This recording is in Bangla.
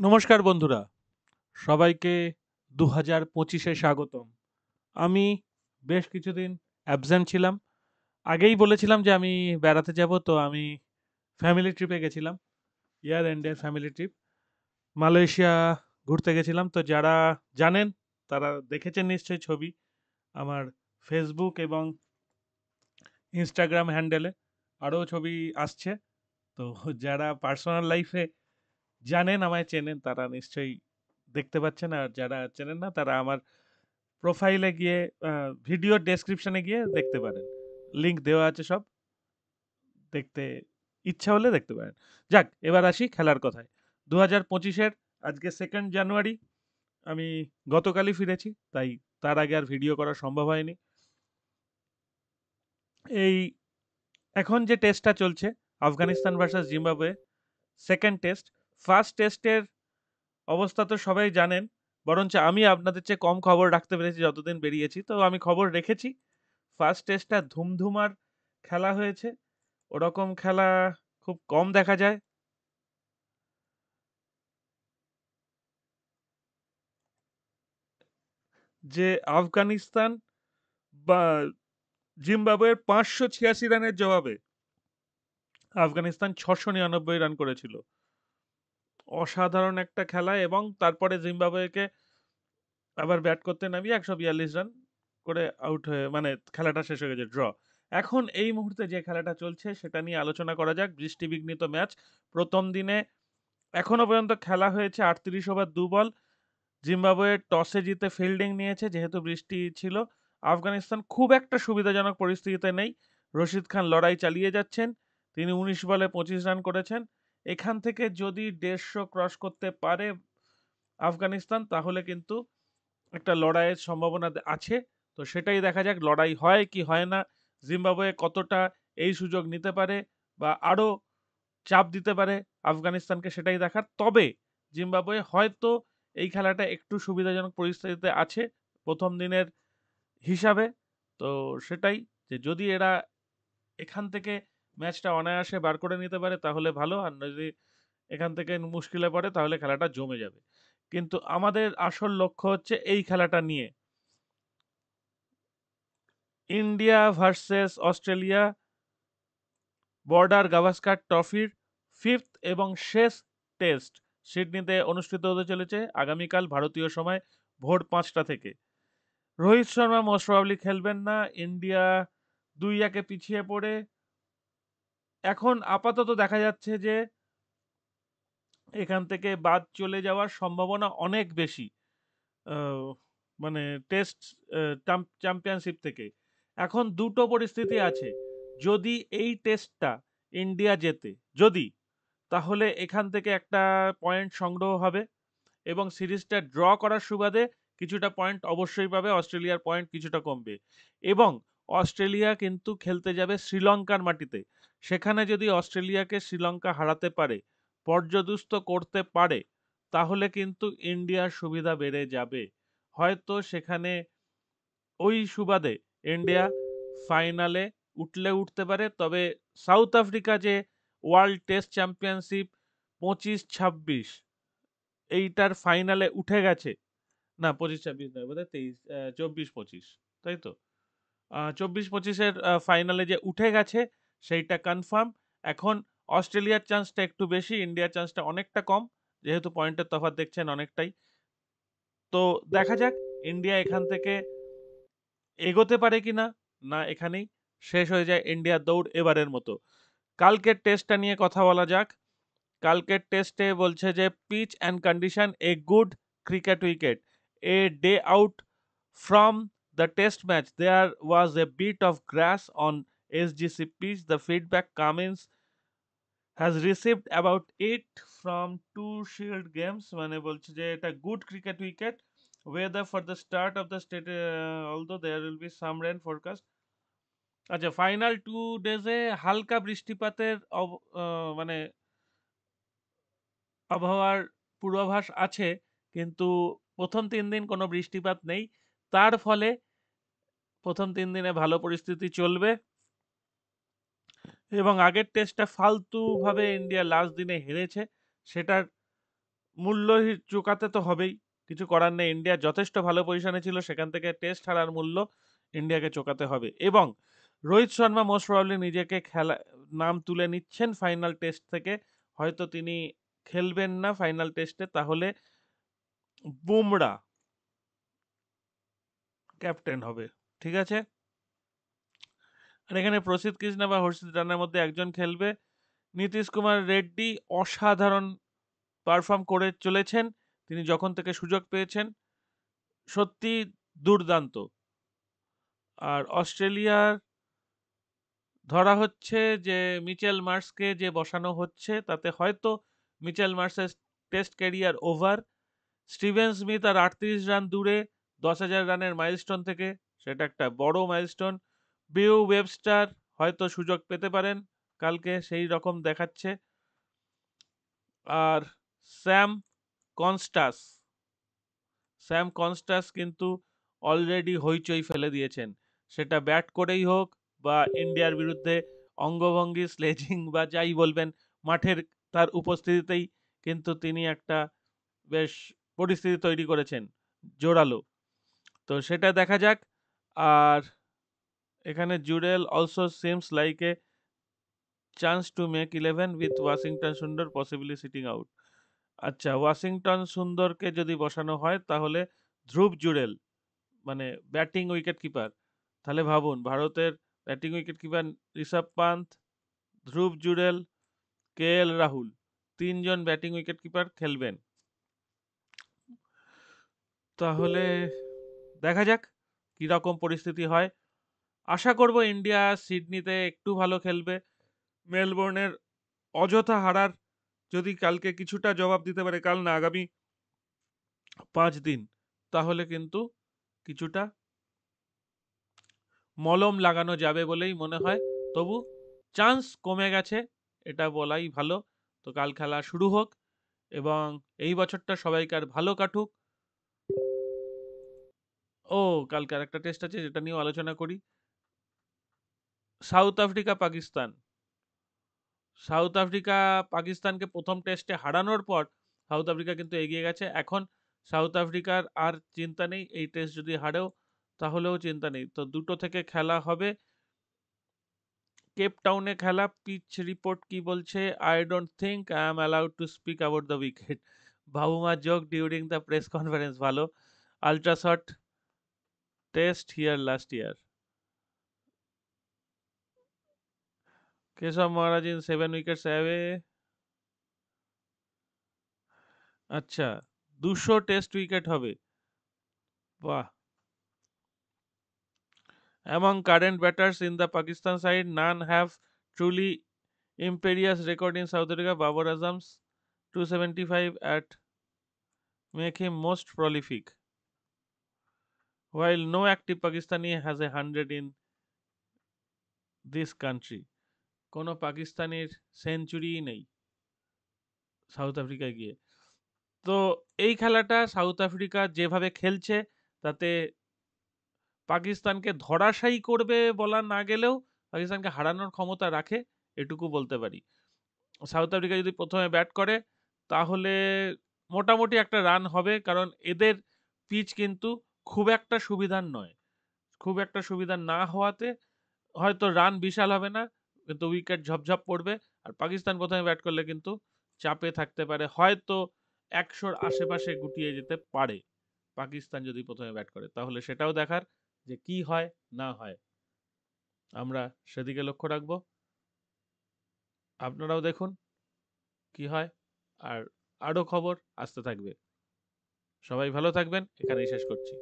নমস্কার বন্ধুরা, সবাইকে 2025-এ স্বাগতম। আমি বেশ কিছুদিন অ্যাবসেন্ট ছিলাম। আগেই বলেছিলাম যে আমি বেড়াতে যাব, তো আমি ফ্যামিলি ট্রিপে গেছিলাম। ইয়ার এন্ডের ফ্যামিলি ট্রিপ। মালয়েশিয়া ঘুরতে গেছিলাম। তো যারা জানেন তারা দেখেছেন নিশ্চয়ই ছবি আমার ফেসবুক এবং ইনস্টাগ্রাম হ্যান্ডেলে। আরও ছবি আসছে। তো যারা পার্সোনাল লাইফে জানেন, আমায় চেনেন, তারা নিশ্চয়ই দেখতে পাচ্ছেন। আর যারা চেনেন না তারা আমার প্রোফাইলে গিয়ে ভিডিওর ডেসক্রিপশনে গিয়ে দেখতে পারেন। লিংক দেওয়া আছে সব। দেখতে ইচ্ছা হলে দেখতে পারেন। যাক, এবার আসি খেলার কথায়। 2025-এর আজকে 2nd জানুয়ারি। আমি গতকালই ফিরেছি, তাই তার আগে আর ভিডিও করা সম্ভব হয়নি। এই এখন যে টেস্টটা চলছে, Afghanistan versus Zimbabwe, 2nd test. First টেস্টের অবস্থা তো সবাই জানেন, বরঞ্চ আমি আপনাদের চেয়ে কম খবর রাখতে পেরেছি যতদিন বেরিয়েছি। তো আমি খবর রেখেছি। ফার্স্ট টেস্টটা ধুমধুমার খেলা হয়েছে। ওরকম খেলা খুব কম দেখা যায়। যে আফগানিস্তান বা জিম্বাবুয়ের 586 রানের জবাবে আফগানিস্তান 699 রান করেছিল। অসাধারণ একটা খেলা। এবং তারপরে জিম্বাবুয়েকে আবার ব্যাট করতে নামিয়ে 142 রান করে আউট হয়ে, মানে খেলাটা শেষ হয়ে গেছে, ড্র। এখন এই মুহূর্তে যে খেলাটা চলছে সেটা নিয়ে আলোচনা করা যাক। বৃষ্টিবিঘ্নিত ম্যাচ। প্রথম দিনে এখনো পর্যন্ত খেলা হয়েছে 38 ওভার 2 বল। জিম্বাবুয়ে টসে জিতে ফিল্ডিং নিয়েছে যেহেতু বৃষ্টি ছিল। আফগানিস্তান খুব একটা সুবিধাজনক পরিস্থিতিতে নেই। রশিদ খান লড়াই চালিয়ে যাচ্ছেন। তিনি 19 বলে 25 রান করেছেন। এখান থেকে যদি 150 ক্রস করতে পারে আফগানিস্তান, তাহলে কিন্তু একটা লড়াইয়ের সম্ভাবনা আছে। তো সেটাই দেখা যাক লড়াই হয় কি হয় না। জিম্বাবুয়ে কতটা এই সুযোগ নিতে পারে বা আরও চাপ দিতে পারে আফগানিস্তানকে, সেটাই দেখার। তবে জিম্বাবুয়ে হয়তো এই খেলাটা একটু সুবিধাজনক পরিস্থিতিতে আছে প্রথম দিনের হিসাবে। তো সেটাই, যে যদি এরা এখান থেকে ম্যাচটা অনায়াসে বার করে নিতে পারে তাহলে ভালো। আর যদি এখান থেকে মুশকিলে পড়ে তাহলে খেলাটা জমে যাবে। কিন্তু আমাদের আসল লক্ষ্য হচ্ছে এই খেলাটা নিয়ে, India versus Australia border Gavaskar ট্রফির 5th এবং শেষ টেস্ট সিডনিতে অনুষ্ঠিত হতে চলেছে আগামীকাল ভারতীয় সময় ভোর 5টা থেকে। রোহিত শর্মা মোস্ট প্রবাবলি খেলবেন না। ইন্ডিয়া 2-1 পিছিয়ে পড়ে এখন আপাতত দেখা যাচ্ছে যে এখান থেকে বাদ চলে যাওয়ার সম্ভাবনা অনেক বেশি। আহ, মানে টেস্ট চ্যাম্পিয়নশিপ থেকে এখন দুটো পরিস্থিতি আছে। যদি এই টেস্টটা ইন্ডিয়া জেতে, যদি, তাহলে এখান থেকে একটা পয়েন্ট সংগ্রহ হবে এবং সিরিজটা ড্র করার সুবাদে কিছুটা পয়েন্ট অবশ্যই পাবে। অস্ট্রেলিয়ার পয়েন্ট কিছুটা কমবে। এবং অস্ট্রেলিয়া কিন্তু খেলতে যাবে শ্রীলঙ্কার মাটিতে। সেখানে যদি অস্ট্রেলিয়াকে শ্রীলঙ্কা হারাতে পারে, পর্যদুস্ত করতে পারে, তাহলে কিন্তু ইন্ডিয়ার সুবিধা বেড়ে যাবে। হয়তো সেখানে ওই সুবাদে ইন্ডিয়া ফাইনালে উঠতে পারে। তবে সাউথ আফ্রিকা যে ওয়ার্ল্ড টেস্ট চ্যাম্পিয়নশিপ 25-26, এইটার ফাইনালে উঠে গেছে। না, 25-26 নয়, বোধহয় 24-25, তাই তো। 24-25-এর ফাইনালে যে উঠে গেছে সেইটা কনফার্ম। এখন অস্ট্রেলিয়ার চান্সটা একটু বেশি, ইন্ডিয়ার চান্সটা অনেকটা কম, যেহেতু পয়েন্টের তফাৎ দেখছেন অনেকটাই। তো দেখা যাক ইন্ডিয়া এখান থেকে এগোতে পারে কিনা। না এখানেই শেষ হয়ে যায় ইন্ডিয়ার দৌড় এবারের মতো। কালকের টেস্টটা নিয়ে কথা বলা যাক। কালকের টেস্টে বলছে যে pitch and condition a good cricket wicket a day out from the test match there was a bit of grass on SGC pitch the feedback Cummins has received about 8 from 2 shield games। মানে বলছে যে এটা good cricket wicket. weather for the start of the state, although there will be some rain forecast। আচ্ছা, ফাইনাল 2 ডেজে হালকা বৃষ্টিপাতের মানে আবহাওয়ার পূর্বাভাস আছে, কিন্তু প্রথম 3 দিন কোনো বৃষ্টিপাত নেই। তার ফলে প্রথম 3 দিনে ভালো পরিস্থিতি চলবে। এবং আগের টেস্টটা ফালতু ভাবে ইন্ডিয়া লাস্ট দিনে হেরেছে, সেটার মূল্য চুকাতে তো হবেই, কিছু করার নেই। ইন্ডিয়া যথেষ্ট ভালো পজিশনে ছিল, সেখান থেকে টেস্ট হারার মূল্য ইন্ডিয়াকে চোকাতে হবে। এবং রোহিত শর্মা মোস্ট প্রবাবলি নিজেকে নাম তুলে নিচ্ছেন ফাইনাল টেস্ট থেকে, হয়তো তিনি খেলবেন না ফাইনাল টেস্টে, তাহলে বুমরা ক্যাপ্টেন হবে। ঠিক আছে, আর এখানে প্রসিদ্ধ কৃষ্ণা বা হর্ষিত রানার মধ্যে একজন খেলবে। নীতিশ কুমার রেড্ডি অসাধারণ পারফর্ম করে চলেছেন, তিনি যখন থেকে সুযোগ পেয়েছেন সত্যি দুর্দান্ত। আর অস্ট্রেলিয়ার ধরা হচ্ছে যে মিচেল মার্শকে যে বসানো হচ্ছে, তাতে হয়তো মিচেল মার্শের test career over. Steven Smith আর 38 রান দূরে 10,000 রানের মাইলস্টোন থেকে, সেটা একটা বড় মাইলস্টোন। বিউ ওয়েবস্টার হয়তো সুযোগ পেতে পারেন কালকে, সেই রকম দেখাচ্ছে। আর স্যাম কনস্টাস স্যাম কনস্টাস কিন্তু অলরেডি হইচই ফেলে দিয়েছেন, সেটা ব্যাট করেই হোক বা ইন্ডিয়ার বিরুদ্ধে অঙ্গভঙ্গি স্লেজিং বা যাই বলবেন, মাঠের তার উপস্থিতিতেই কিন্তু তিনি একটা বেশ পরিস্থিতি তৈরি করেছেন জোরালো। তো সেটা দেখা যাক। আর এখানে Jurel also seems like a chance to make 11 with Washington Sundar possibly sitting out. আচ্ছা, ওয়াশিংটন সুন্দরকে যদি বসানো হয় তাহলে ধ্রুব জুড়েল, মানে ব্যাটিং উইকেট কিপার, তাহলে ভাবুন ভারতের ব্যাটিং উইকেট কিপার ঋষভ পান্থ, ধ্রুব জুড়েল, কে এল রাহুল, তিনজন ব্যাটিং উইকেট কিপার খেলবেন। তাহলে দেখা যাক কিরকম পরিস্থিতি হয়। আশা করব ইন্ডিয়া সিডনিতে একটু ভালো খেলবে। মেলবোর্নের অযথা হারার যদি কালকে কিছুটা জবাব দিতে পারে, কাল না আগামী 5 দিন, তাহলে কিন্তু কিছুটা মলম লাগানো যাবে বলেই মনে হয়। তবু চান্স কমে গেছে, এটা বলাই ভালো। তো কাল খেলা শুরু হোক এবং এই বছরটা সবাইকার ভালো কাটুক। ও, কালকে আরেকটা টেস্ট আছে যেটা নিয়ে আলোচনা করি। South Africa Pakistan. South Africa পাকিস্তানকে প্রথম টেস্টে হারানোর পর সাউথ আফ্রিকা কিন্তু এগিয়ে গেছে। এখন সাউথ আফ্রিকার আর চিন্তা নেই, এই টেস্ট যদি হারেও তাহলেও চিন্তা নেই। তো দুটো থেকে খেলা হবে। কেপ টাউনে খেলা। পিচ রিপোর্ট কি বলছে? I don't think I am allowed to speak about the wicket. Bavuma joke during the press conference. ভালো। Ultra short test here last year. Keshav Maharaj in 7 wickets away. আচ্ছা, 200 টেস্ট উইকেট হবে। বাহ। Among current batters in the Pakistan side, none have truly imperious record in South Africa. Babar Azam's 275 at make him most prolific, while no active Pakistani has 100 in this country. কোনো পাকিস্তানের সেঞ্চুরিই নেই সাউথ আফ্রিকায় গিয়ে। তো এই খেলাটা সাউথ আফ্রিকা যেভাবে খেলছে, তাতে পাকিস্তানকে ধরাশায়ী করবে বলা না গেলেও পাকিস্তানকে হারানোর ক্ষমতা রাখে, এটুকু বলতে পারি। সাউথ আফ্রিকা যদি প্রথমে ব্যাট করে তাহলে মোটামুটি একটা রান হবে, কারণ এদের পিচ কিন্তু খুব একটা সুবিধার নয়। খুব একটা সুবিধার না হওয়াতে হয়তো রান বিশাল হবে না, কিন্তু উইকেট ঝপঝপ পড়বে। আর পাকিস্তান প্রথমে ব্যাট করলে কিন্তু চাপে থাকতে পারে, হয়তো 100-র আশেপাশে গুটিয়ে যেতে পারে পাকিস্তান যদি প্রথমে ব্যাট করে। তাহলে সেটাও দেখার যে কি হয় না হয়, আমরা সেদিকে লক্ষ্য রাখবো। আপনারাও দেখুন কি হয়, আর আরও খবর আসতে থাকবে। সবাই ভালো থাকবেন, এখানেই শেষ করছি।